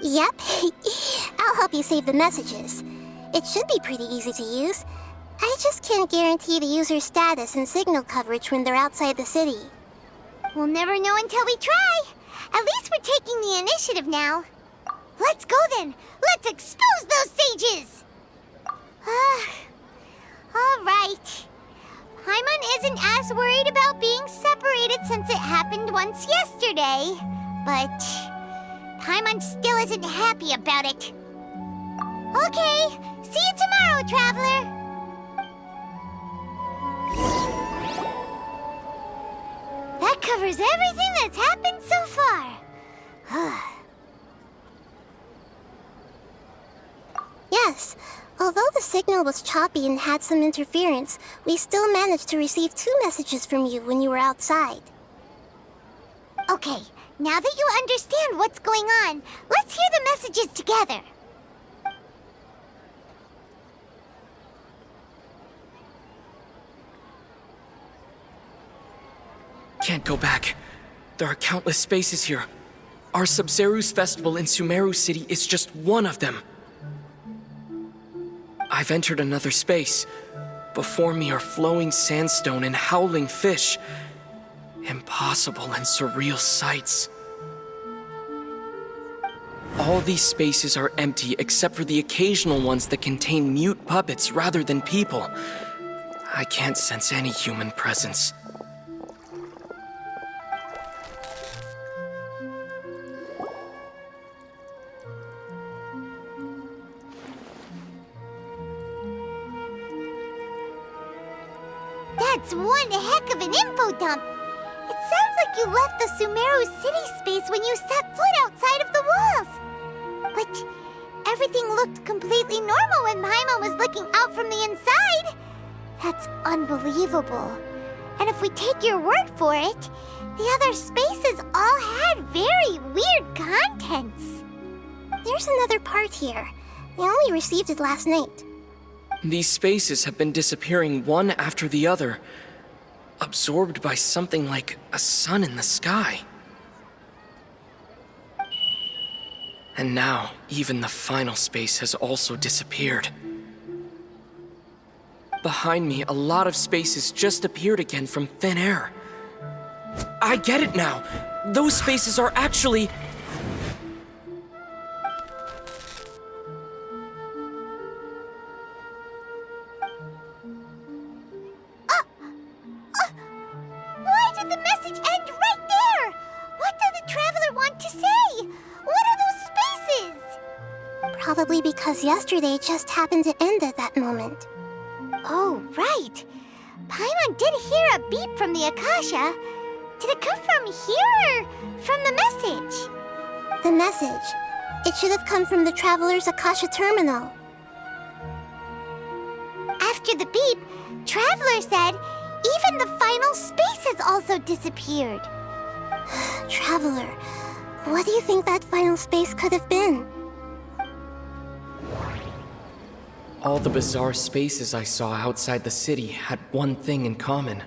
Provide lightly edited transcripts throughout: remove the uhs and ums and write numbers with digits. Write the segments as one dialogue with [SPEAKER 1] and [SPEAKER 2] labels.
[SPEAKER 1] Yep. I'll help you save the messages. It should be pretty easy to use. I just can't guarantee the user's status and signal coverage when they're outside the city.
[SPEAKER 2] We'll never know until we try. At least we're taking the initiative now. Let's go then. Let's expose those sages. All right. Paimon isn't as worried about being separated since it happened once yesterday. But Paimon still isn't happy about it. Okay, see you tomorrow, Traveler. That covers everything that's happened so far.
[SPEAKER 1] Yes. Although the signal was choppy and had some interference, we still managed to receive 2 messages from you when you were outside.
[SPEAKER 2] Okay, now that you understand what's going on, let's hear the messages together.
[SPEAKER 3] Can't go back. There are countless spaces here. Our Sub-Zeru's festival in Sumeru City is just one of them. I've entered another space. Before me are flowing sandstone and howling fish. Impossible and surreal sights. All these spaces are empty except for the occasional ones that contain mute puppets rather than people. I can't sense any human presence.
[SPEAKER 2] That's one heck of an info dump. It sounds like you left the Sumeru city space when you set foot outside of the walls. But everything looked completely normal when Paimon was looking out from the inside. That's unbelievable. And if we take your word for it, the other spaces all had very weird contents.
[SPEAKER 1] There's another part here. We only received it last night.
[SPEAKER 3] These spaces have been disappearing one after the other, absorbed by something like a sun in the sky. And now, even the final space has also disappeared. Behind me, a lot of spaces just appeared again from thin air. I get it now! Those spaces are actually...
[SPEAKER 2] Why did the message end right there? What did the Traveler want to say? What are those spaces?
[SPEAKER 1] Probably because yesterday just happened to end at that moment.
[SPEAKER 2] Oh, right. Paimon did hear a beep from the Akasha. Did it come from here or from the message?
[SPEAKER 1] The message. It should have come from the Traveler's Akasha terminal.
[SPEAKER 2] After the beep, Traveler said even the final space has also disappeared.
[SPEAKER 1] Traveler, what do you think that final space could have been?
[SPEAKER 3] All the bizarre spaces I saw outside the city had one thing in common: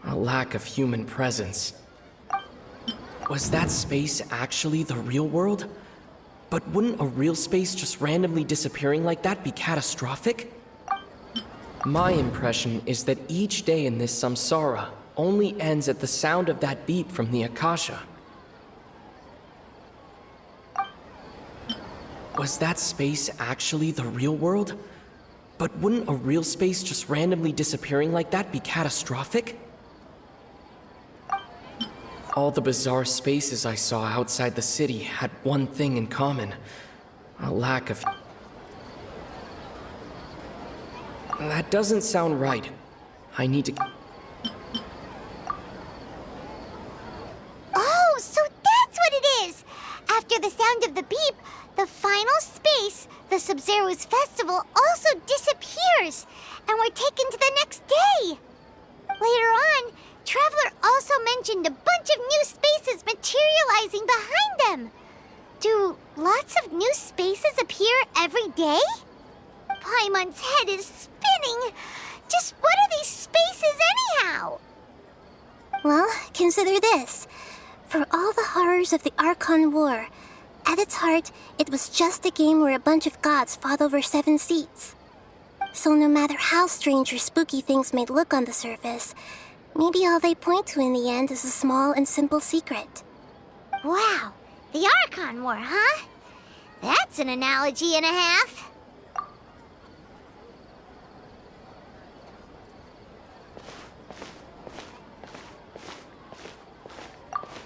[SPEAKER 3] a lack of human presence. Was that space actually the real world? But wouldn't a real space just randomly disappearing like that be catastrophic? My impression is that each day in this samsara only ends at the sound of that beep from the Akasha. Was that space actually the real world? But wouldn't a real space just randomly disappearing like that be catastrophic? All the bizarre spaces I saw outside the city had one thing in common: a lack of... That doesn't sound right. I need to...
[SPEAKER 2] Oh, so that's what it is! After the sound of the beep, the final space, the Sub-Zeru's festival, also disappears, and we're taken to the next day. Later on, Traveler also mentioned a bunch of new spaces materializing behind them. Do lots of new spaces appear every day? Paimon's head is spinning. Just what are these spaces anyhow?
[SPEAKER 1] Well, consider this. For all the horrors of the Archon War, At its heart, it was just a game where a bunch of gods fought over 7 seats. So no matter how strange or spooky things may look on the surface, maybe all they point to in the end is a small and simple secret.
[SPEAKER 2] Wow, the Archon War, huh? That's an analogy and a half.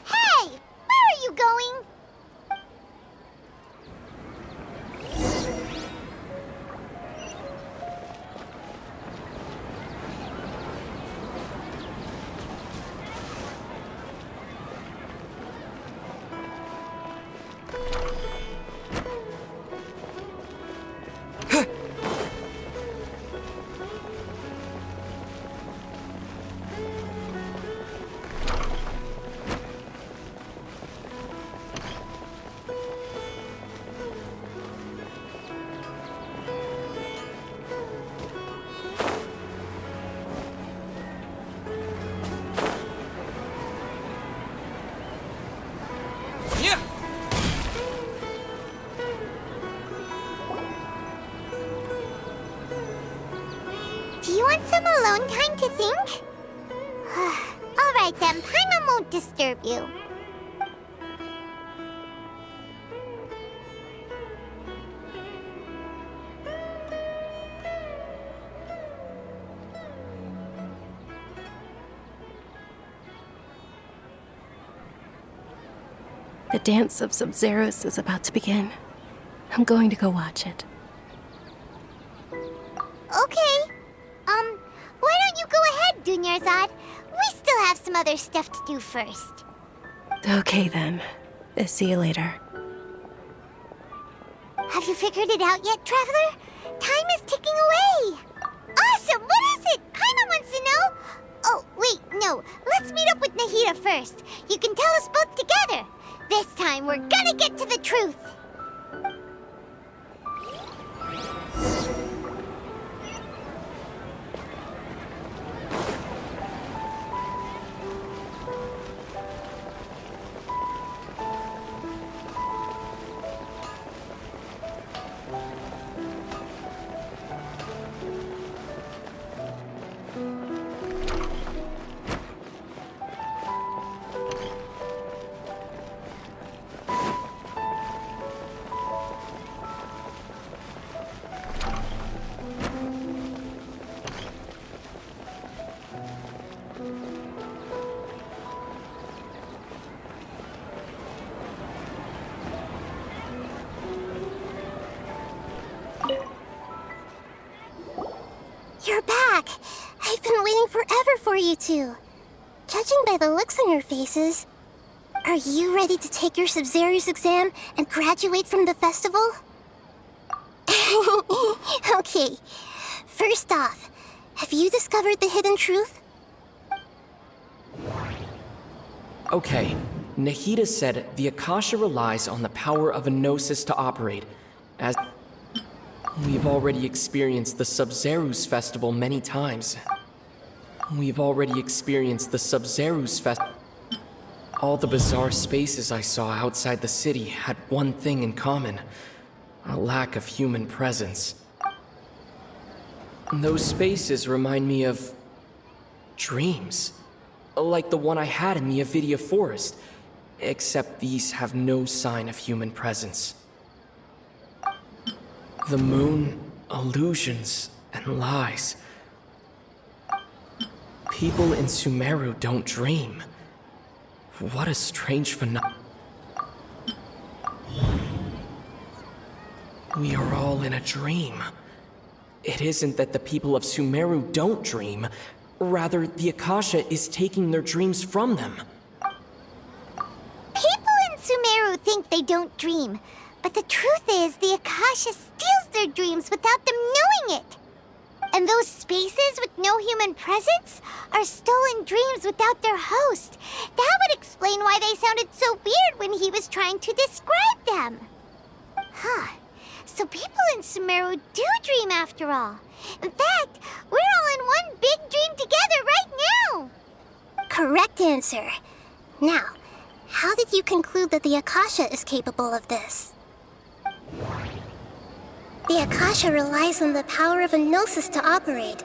[SPEAKER 2] Hey, where are you going? Do you want some alone time to think? All right then, Paimon won't disturb you.
[SPEAKER 4] The dance of Sub-Zeros is about to begin. I'm going to go watch it.
[SPEAKER 2] Okay. Why don't you go ahead, Dunyarzad? We still have some other stuff to do first.
[SPEAKER 4] Okay then. See you later.
[SPEAKER 2] Have you figured it out yet, Traveler? Time is ticking away. Awesome! What is it? Paimon wants to know. Oh, wait, no. Let's meet up with Nahida first. You can tell us both together. This time, we're gonna get to the truth.
[SPEAKER 1] You're back! I've been waiting forever for you two. Judging by the looks on your faces, are you ready to take your Sub-Zero's exam and graduate from the festival? Okay, first off, have you discovered the hidden truth?
[SPEAKER 3] Okay, Nahida said the Akasha relies on the power of a gnosis to operate, as we've already experienced the Sub-Zero's festival many times. All the bizarre spaces I saw outside the city had one thing in common: a lack of human presence. Those spaces remind me of dreams, like the one I had in the Avidia Forest, except these have no sign of human presence. The moon, illusions, and lies. People in Sumeru don't dream. What a strange phenomenon. We are all in a dream. It isn't that the people of Sumeru don't dream. Rather, the Akasha is taking their dreams from them.
[SPEAKER 2] People in Sumeru think they don't dream, but the truth is the Akasha steals their dreams without them knowing it. And those spaces with no human presence are stolen dreams without their host. That would explain why they sounded so weird when he was trying to describe them. Huh. So people in Sumeru do dream after all. In fact, we're all in one big dream together right now.
[SPEAKER 1] Correct answer. Now, how did you conclude that the Akasha is capable of this? The Akasha relies on the power of a gnosis to operate.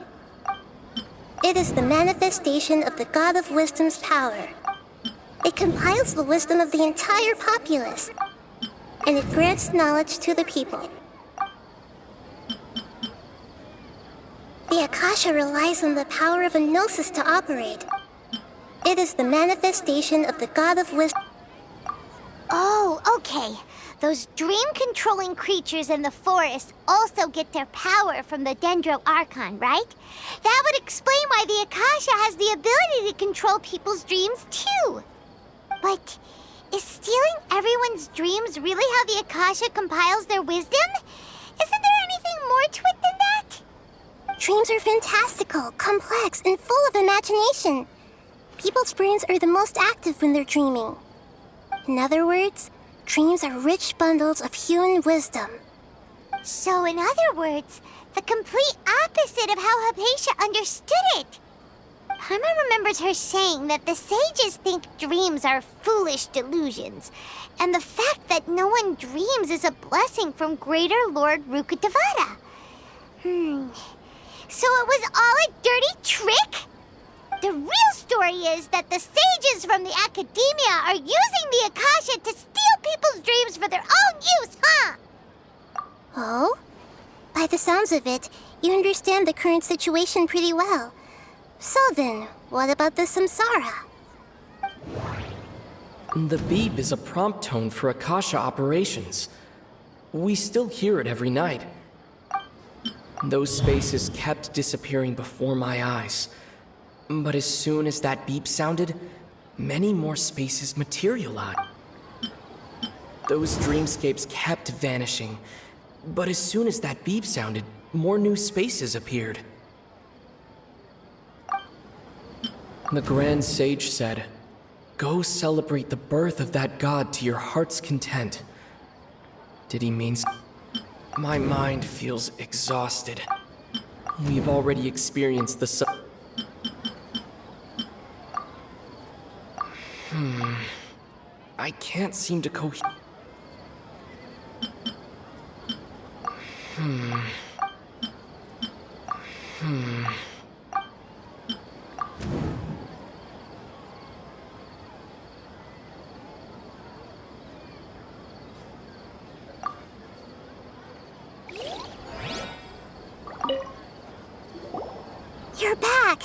[SPEAKER 1] It is the manifestation of the God of Wisdom's power. It compiles the wisdom of the entire populace, and it grants knowledge to the people. The Akasha relies on the power of a gnosis to operate. It is the manifestation of the God of Wisdom.
[SPEAKER 2] Oh, okay. Those dream-controlling creatures in the forest also get their power from the Dendro Archon, right? That would explain why the Akasha has the ability to control people's dreams, too. But is stealing everyone's dreams really how the Akasha compiles their wisdom? Isn't there anything more to it than that?
[SPEAKER 1] Dreams are fantastical, complex, and full of imagination. People's brains are the most active when they're dreaming. In other words, dreams are rich bundles of human wisdom.
[SPEAKER 2] So, in other words, the complete opposite of how Hypatia understood it. Paimon remembers her saying that the sages think dreams are foolish delusions, and the fact that no one dreams is a blessing from Greater Lord Rukkhadevata. So it was all a dirty trick? The real story is that the sages from the academia are using the Akasha to steal people's dreams for their own use, huh?
[SPEAKER 1] Oh? By the sounds of it, you understand the current situation pretty well. So then, what about the samsara?
[SPEAKER 3] The beep is a prompt tone for Akasha operations. We still hear it every night. Those spaces kept disappearing before my eyes. But as soon as that beep sounded, many more spaces materialized. Those dreamscapes kept vanishing. But as soon as that beep sounded, more new spaces appeared. The Grand Sage said, "Go celebrate the birth of that god to your heart's content." Did he mean... My mind feels exhausted. We've already experienced the... I can't seem to
[SPEAKER 1] You're back!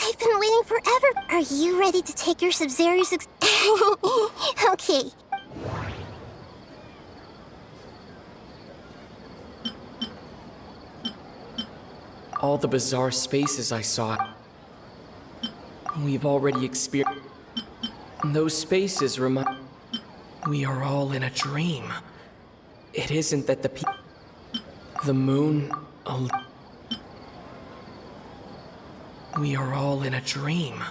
[SPEAKER 1] I've been waiting forever. Are you ready to take your Sub-Zero's Okay.
[SPEAKER 3] All the bizarre spaces I saw, we've already experienced. Those spaces remind... We are all in a dream. It isn't that the moon... We are all in a dream.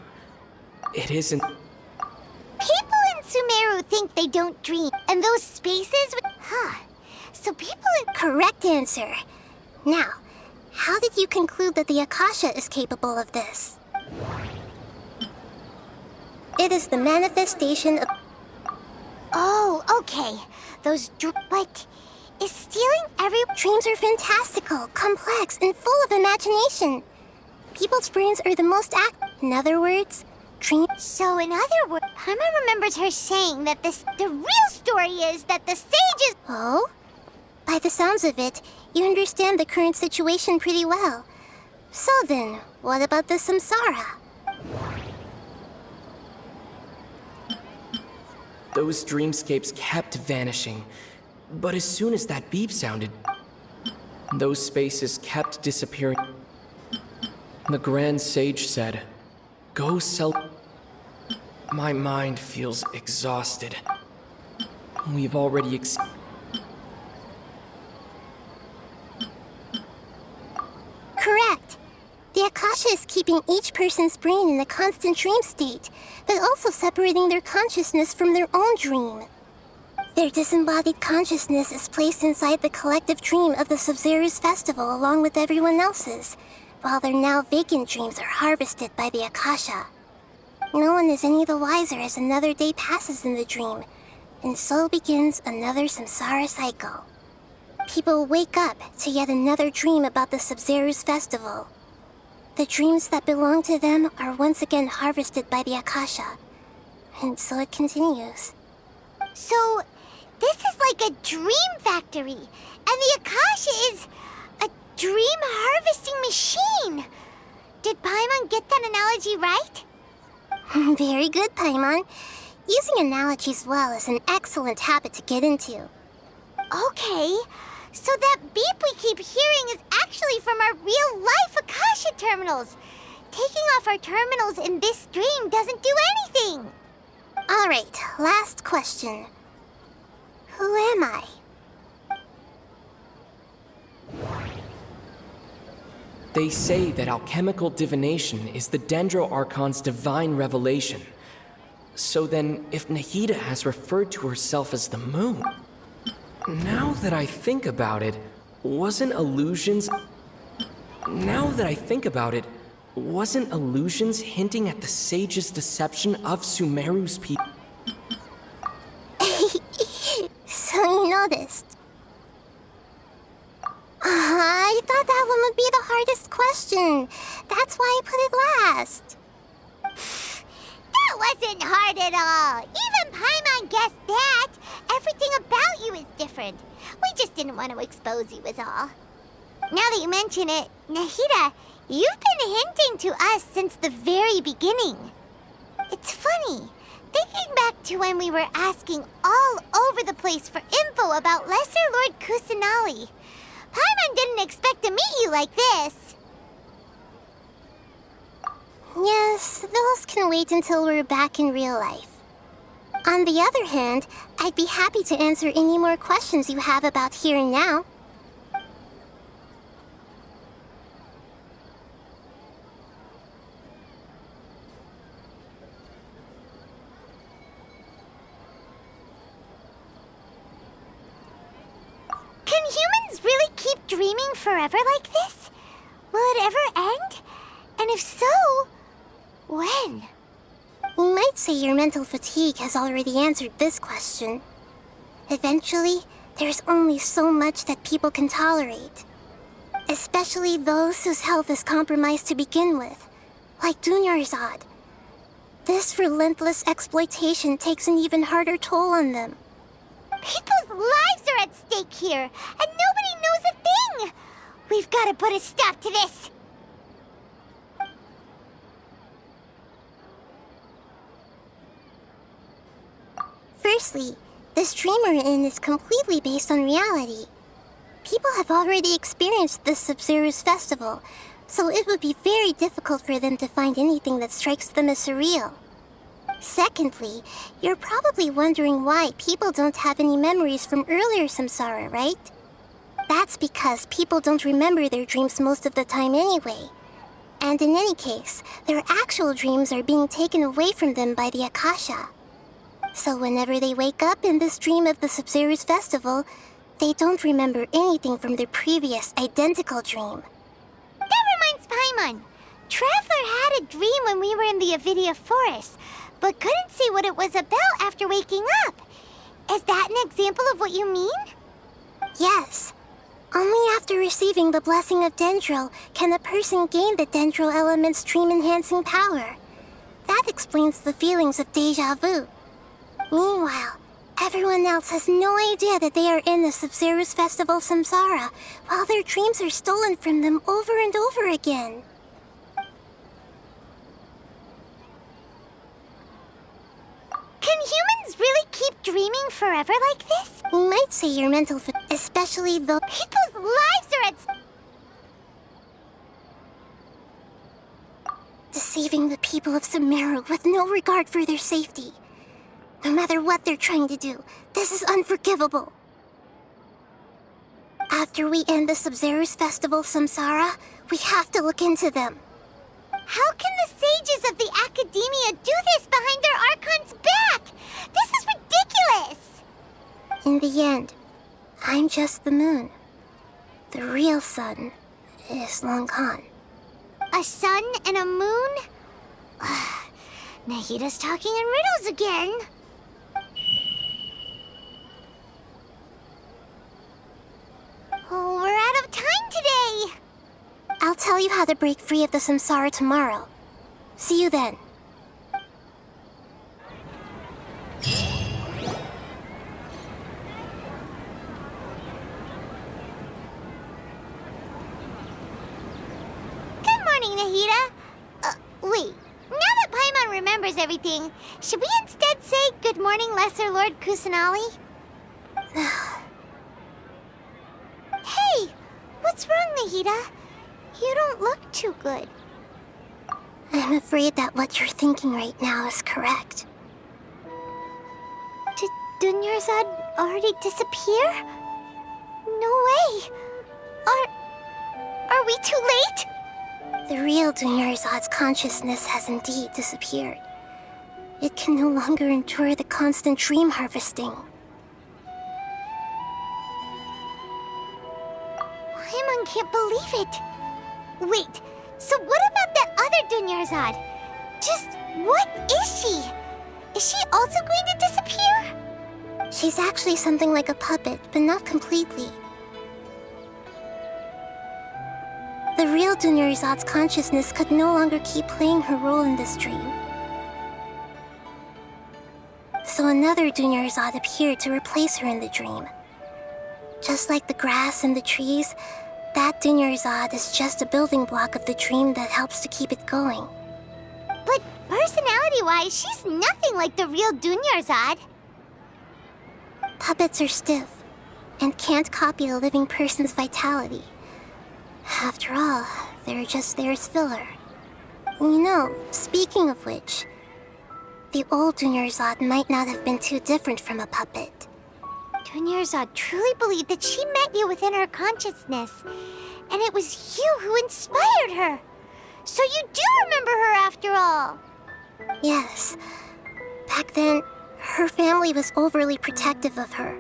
[SPEAKER 3] It isn't...
[SPEAKER 2] People in Sumeru think they don't dream, and those spaces... So people in...
[SPEAKER 1] Correct answer. Now, how did you conclude that the Akasha is capable of this? It is the manifestation of...
[SPEAKER 2] Oh, okay. But is stealing every...
[SPEAKER 1] Dreams are fantastical, complex, and full of imagination. People's brains are the most active. In other words, dreams...
[SPEAKER 2] So in other words, Paimon remembers her saying that the real story is that the sages...
[SPEAKER 1] Oh? By the sounds of it, you understand the current situation pretty well. So then, what about the samsara?
[SPEAKER 3] Those dreamscapes kept vanishing. But as soon as that beep sounded, those spaces kept disappearing. The Grand Sage said, "Go My mind feels exhausted. We've already
[SPEAKER 1] Correct. The Akasha is keeping each person's brain in a constant dream state, but also separating their consciousness from their own dream. Their disembodied consciousness is placed inside the collective dream of the Sub-Zero's festival along with everyone else's, while their now vacant dreams are harvested by the Akasha. No one is any the wiser as another day passes in the dream, and so begins another samsara cycle. People wake up to yet another dream about the Sub-Zero's festival. The dreams that belong to them are once again harvested by the Akasha, and so it continues.
[SPEAKER 2] So, this is like a dream factory, and the Akasha is a dream harvesting machine. Did Paimon get that analogy right?
[SPEAKER 1] Very good, Paimon. Using analogies well is an excellent habit to get into.
[SPEAKER 2] Okay, so that beep we keep hearing is actually from our real-life Akasha terminals. Taking off our terminals in this dream doesn't do anything.
[SPEAKER 1] All right, last question. Who am I?
[SPEAKER 3] They say that alchemical divination is the Dendro Archon's divine revelation. So then, if Nahida has referred to herself as the moon... Now that I think about it, wasn't illusions hinting at the sage's deception of Sumeru's people?
[SPEAKER 1] So you noticed. I thought that one would be the hardest question. That's why I put it last.
[SPEAKER 2] That wasn't hard at all. Even Paimon guessed that. Everything about you is different. We just didn't want to expose you is all. Now that you mention it, Nahida, you've been hinting to us since the very beginning. It's funny. Thinking back to when we were asking all over the place for info about Lesser Lord Kusanali, Paimon didn't expect to meet you like this.
[SPEAKER 1] Yes, those can wait until we're back in real life. On the other hand, I'd be happy to answer any more questions you have about here and now.
[SPEAKER 2] Can humans really keep dreaming forever like this? Will it ever end? And if so, when?
[SPEAKER 1] You might say your mental fatigue has already answered this question. Eventually, there's only so much that people can tolerate. Especially those whose health is compromised to begin with, like Dunyarzad. This relentless exploitation takes an even harder toll on them.
[SPEAKER 2] People's lives are at stake here, and nobody knows a thing! We've got to put a stop to this!
[SPEAKER 1] Firstly, this dream we're in is completely based on reality. People have already experienced this Sub-Zero's festival, so it would be very difficult for them to find anything that strikes them as surreal. Secondly, you're probably wondering why people don't have any memories from earlier samsara, right? That's because people don't remember their dreams most of the time anyway. And in any case, their actual dreams are being taken away from them by the Akasha. So whenever they wake up in this dream of the Sub-Zero's festival, they don't remember anything from their previous identical dream.
[SPEAKER 2] That reminds Paimon. Traveler had a dream when we were in the Avidia forest, but couldn't see what it was about after waking up. Is that an example of what you mean?
[SPEAKER 1] Yes. Only after receiving the blessing of Dendro can a person gain the Dendro element's dream-enhancing power. That explains the feelings of deja vu. Meanwhile, everyone else has no idea that they are in the Sub-Zero's festival samsara, while their dreams are stolen from them over and over again.
[SPEAKER 2] Can humans really keep dreaming forever like this?
[SPEAKER 1] You might say your mental especially though
[SPEAKER 2] People's lives are at
[SPEAKER 1] deceiving the people of Sumeru with no regard for their safety. No matter what they're trying to do, this is unforgivable. After we end the Sub-Zero's festival samsara, we have to look into them.
[SPEAKER 2] How can the sages of the Academia do this behind their Archon's back? This is ridiculous!
[SPEAKER 1] In the end, I'm just the moon. The real sun is long gone.
[SPEAKER 2] A sun and a moon? Nahida's talking in riddles again. Oh, we're out of time today.
[SPEAKER 1] I'll tell you how to break free of the samsara tomorrow. See you then.
[SPEAKER 2] Good morning, Nahida. Wait. Now that Paimon remembers everything, should we instead say good morning, Lesser Lord Kusanali? Hey! What's wrong, Nahida? You don't look too good.
[SPEAKER 1] I'm afraid that what you're thinking right now is correct.
[SPEAKER 2] Did Dunyarzad already disappear? No way! Are we too late?
[SPEAKER 1] The real Dunyarzad's consciousness has indeed disappeared. It can no longer endure the constant dream harvesting.
[SPEAKER 2] Paimon can't believe it. Wait, so what about that other Dunyarzad? Just what is she? Is she also going to disappear?
[SPEAKER 1] She's actually something like a puppet, but not completely. The real Dunyarzad's consciousness could no longer keep playing her role in this dream. So another Dunyarzad appeared to replace her in the dream. Just like the grass and the trees, that Dunyarzad is just a building block of the dream that helps to keep it going.
[SPEAKER 2] But personality-wise, she's nothing like the real Dunyarzad.
[SPEAKER 1] Puppets are stiff and can't copy a living person's vitality. After all, they're just there as filler. You know, speaking of which, the old Dunyarzad might not have been too different from a puppet.
[SPEAKER 2] Dunyarzad truly believed that she met you within her consciousness, and it was you who inspired her. So you do remember her after all.
[SPEAKER 1] Yes. Back then, her family was overly protective of her.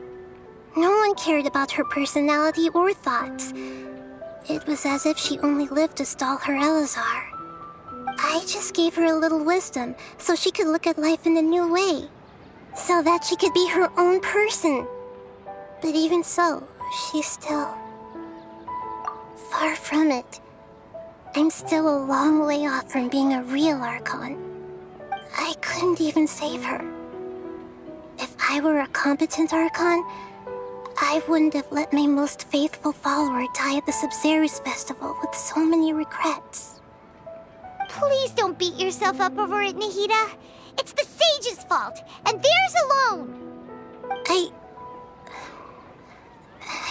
[SPEAKER 1] No one cared about her personality or thoughts. It was as if she only lived to stall her Elazar. I just gave her a little wisdom so she could look at life in a new way. So that she could be her own person. But even so, she's still... far from it. I'm still a long way off from being a real Archon. I couldn't even save her. If I were a competent Archon, I wouldn't have let my most faithful follower die at the Sub-Zero's festival with so many regrets.
[SPEAKER 2] Please don't beat yourself up over it, Nahida. It's the sage's fault, and theirs alone.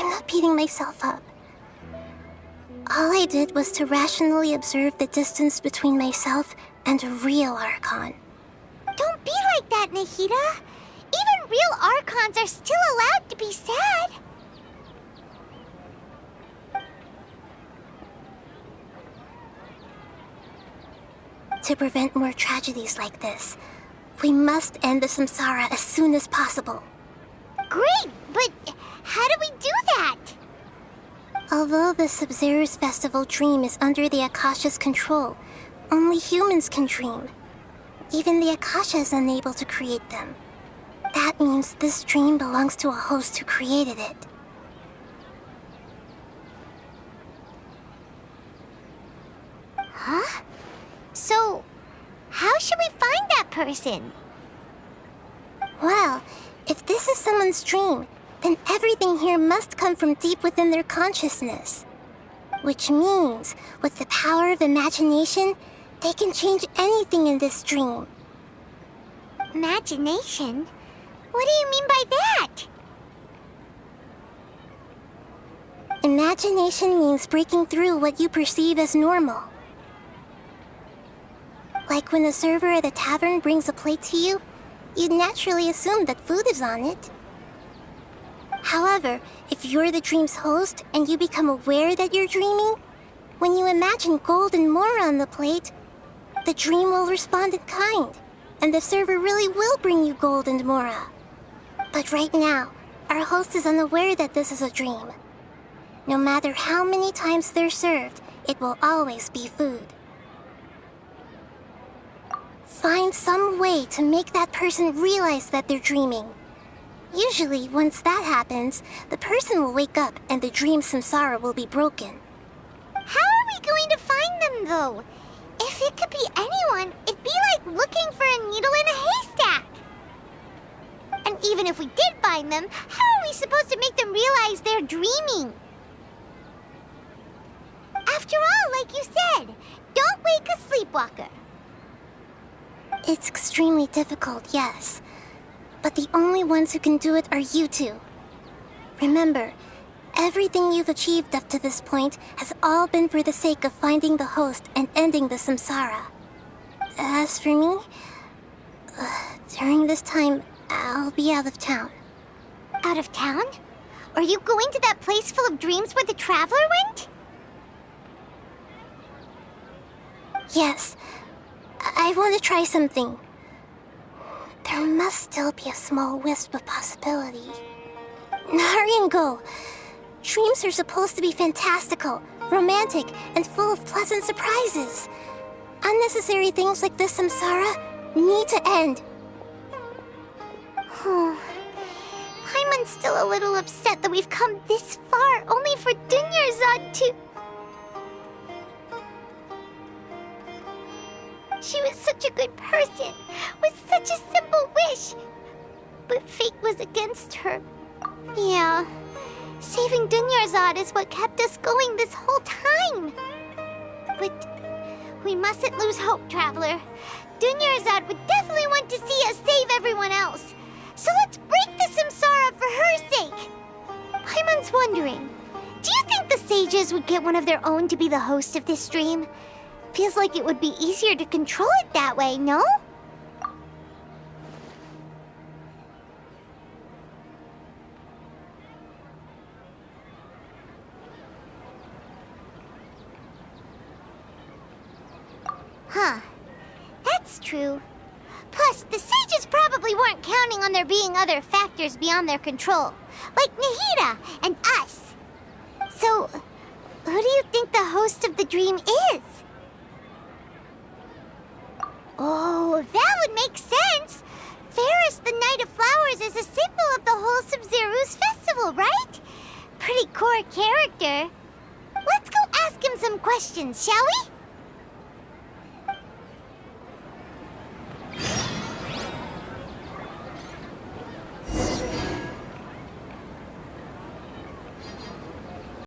[SPEAKER 1] I'm not beating myself up. All I did was to rationally observe the distance between myself and a real Archon.
[SPEAKER 2] Don't be like that, Nahida. Even real Archons are still allowed to be sad.
[SPEAKER 1] To prevent more tragedies like this, we must end the samsara as soon as possible.
[SPEAKER 2] Great, but how do we do that?
[SPEAKER 1] Although the Sub-Zero's festival dream is under the Akasha's control, only humans can dream. Even the Akasha is unable to create them. That means this dream belongs to a host who created it.
[SPEAKER 2] Huh? So, how should we find that person?
[SPEAKER 1] Well, if this is someone's dream, then everything here must come from deep within their consciousness. Which means, with the power of imagination, they can change anything in this dream.
[SPEAKER 2] Imagination? What do you mean by that?
[SPEAKER 1] Imagination means breaking through what you perceive as normal. Like when a server at a tavern brings a plate to you, you'd naturally assume that food is on it. However, if you're the dream's host and you become aware that you're dreaming, when you imagine gold and more on the plate, the dream will respond in kind, and the server really will bring you gold and mora. But right now, our host is unaware that this is a dream. No matter how many times they're served, it will always be food. find some way to make that person realize that they're dreaming. Usually, once that happens, the person will wake up and the dream samsara will be broken.
[SPEAKER 2] How are we going to find them, though? If it could be anyone, it'd be like looking for a needle in a haystack. And even if we did find them, how are we supposed to make them realize they're dreaming? After all, like you said, don't wake a sleepwalker.
[SPEAKER 1] It's extremely difficult, yes. But the only ones who can do it are you two. Remember, everything you've achieved up to this point has all been for the sake of finding the host and ending the samsara. As for me, during this time, I'll be out of town.
[SPEAKER 2] Out of town? Are you going to that place full of dreams where the traveler went?
[SPEAKER 1] Yes, I want to try something. There must still be a small wisp of possibility. Hurry and go. Dreams are supposed to be fantastical, romantic, and full of pleasant surprises. Unnecessary things like this samsara need to end.
[SPEAKER 2] Paimon's still a little upset that we've come this far only for Dunyarzad to... She was such a good person, with such a simple wish. But fate was against her. Yeah, saving Dunyarzad is what kept us going this whole time. But we mustn't lose hope, Traveler. Dunyarzad would definitely want to see us save everyone else. So let's break the samsara for her sake. Paimon's wondering, do you think the sages would get one of their own to be the host of this stream? Feels like it would be easier to control it that way, no? Huh. That's true. Plus, the sages probably weren't counting on there being other factors beyond their control, like Nahida and us. So, who do you think the host of the dream is? Oh, that would make sense. Ferris, the Knight of Flowers, is a symbol of the whole Sub-Zero's festival, right? Pretty core character. Let's go ask him some questions, shall we?